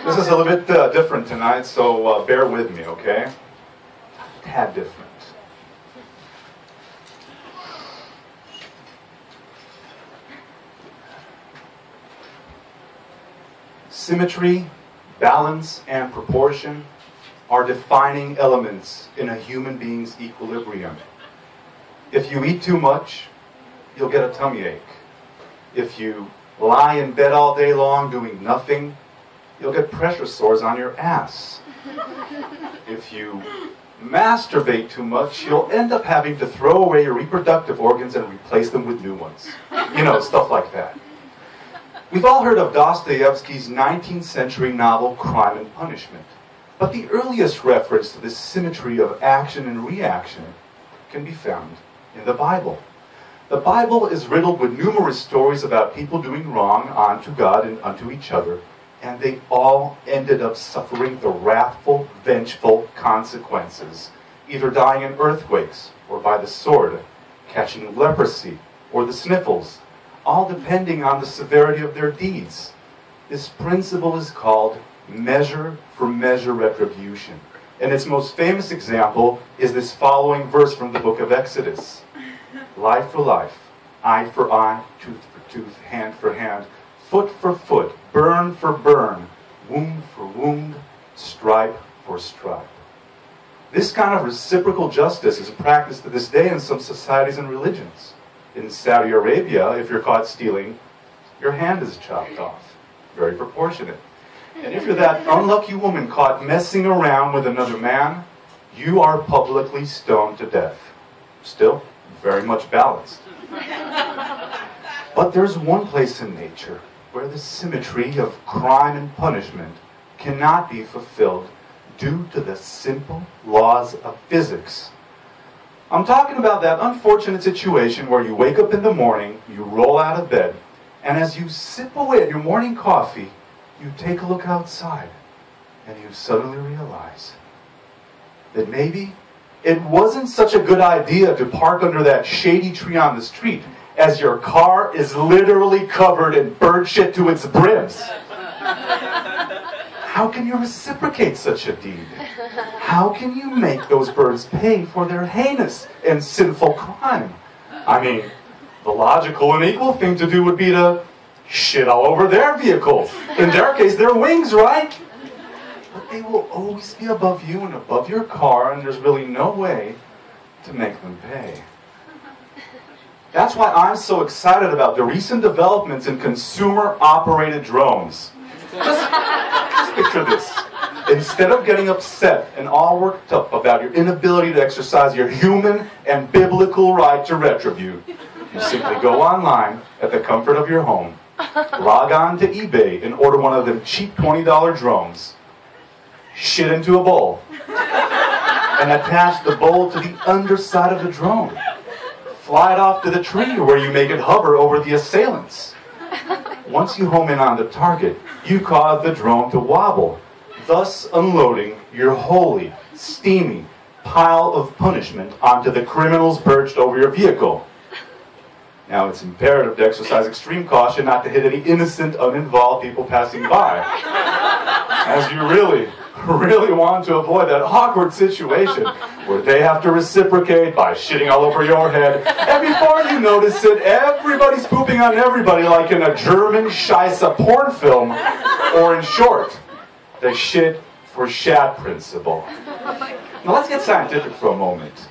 This is a little bit different tonight, so bear with me, okay? A tad different. Symmetry, balance, and proportion are defining elements in a human being's equilibrium. If you eat too much, you'll get a tummy ache. If you lie in bed all day long doing nothing, you'll get pressure sores on your ass. If you masturbate too much, you'll end up having to throw away your reproductive organs and replace them with new ones. You know, stuff like that. We've all heard of Dostoevsky's 19th century novel, Crime and Punishment. But the earliest reference to this symmetry of action and reaction can be found in the Bible. The Bible is riddled with numerous stories about people doing wrong unto God and unto each other, and they all ended up suffering the wrathful, vengeful consequences, either dying in earthquakes or by the sword, catching leprosy or the sniffles, all depending on the severity of their deeds. This principle is called measure for measure retribution. And its most famous example is this following verse from the book of Exodus. Life for life, eye for eye, tooth for tooth, hand for hand, foot for foot, burn for burn, wound for wound, stripe for stripe. This kind of reciprocal justice is practiced to this day in some societies and religions. In Saudi Arabia, if you're caught stealing, your hand is chopped off. Very proportionate. And if you're that unlucky woman caught messing around with another man, you are publicly stoned to death. Still, very much balanced. But there's one place in nature where the symmetry of crime and punishment cannot be fulfilled due to the simple laws of physics. I'm talking about that unfortunate situation where you wake up in the morning, you roll out of bed, and as you sip away at your morning coffee, you take a look outside, and you suddenly realize that maybe it wasn't such a good idea to park under that shady tree on the street, as your car is literally covered in bird shit to its brims. How can you reciprocate such a deed? How can you make those birds pay for their heinous and sinful crime? I mean, the logical and equal thing to do would be to shit all over their vehicle. In their case, their wings, right? But they will always be above you and above your car, and there's really no way to make them pay. That's why I'm so excited about the recent developments in consumer-operated drones. Just picture this. Instead of getting upset and all worked up about your inability to exercise your human and biblical right to retribute, you simply go online at the comfort of your home, log on to eBay and order one of them cheap $20 drones, shit into a bowl, and attach the bowl to the underside of the drone. Fly it off to the tree where you make it hover over the assailants. Once you home in on the target, you cause the drone to wobble, thus unloading your holy, steamy pile of punishment onto the criminals perched over your vehicle. Now, it's imperative to exercise extreme caution not to hit any innocent, uninvolved people passing by, as you really want to avoid that awkward situation where they have to reciprocate by shitting all over your head, and before you notice it, everybody's pooping on everybody like in a German Scheisse porn film, or in short, the shit for shat principle. Now let's get scientific for a moment.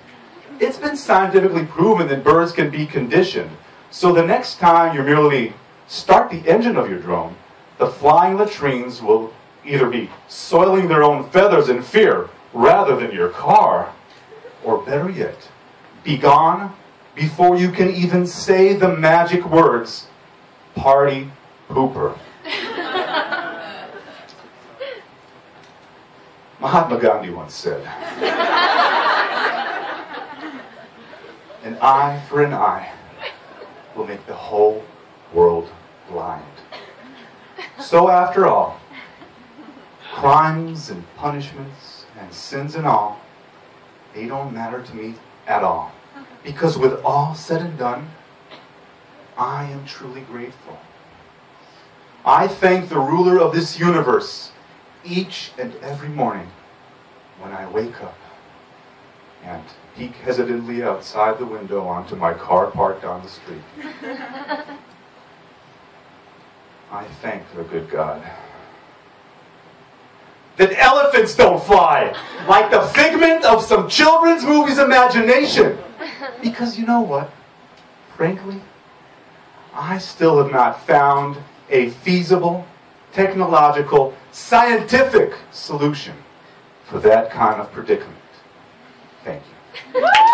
It's been scientifically proven that birds can be conditioned, so the next time you merely start the engine of your drone, the flying latrines will either be soiling their own feathers in fear rather than your car, or better yet, be gone before you can even say the magic words, party pooper. Mahatma Gandhi once said, an eye for an eye will make the whole world blind. So after all, crimes and punishments and sins and all, they don't matter to me at all. Because with all said and done, I am truly grateful. I thank the ruler of this universe each and every morning when I wake up and peek hesitantly outside the window onto my car parked on the street. I thank the good God that elephants don't fly like the figment of some children's movie's imagination. Because you know what? Frankly, I still have not found a feasible, technological, scientific solution for that kind of predicament. Thank you.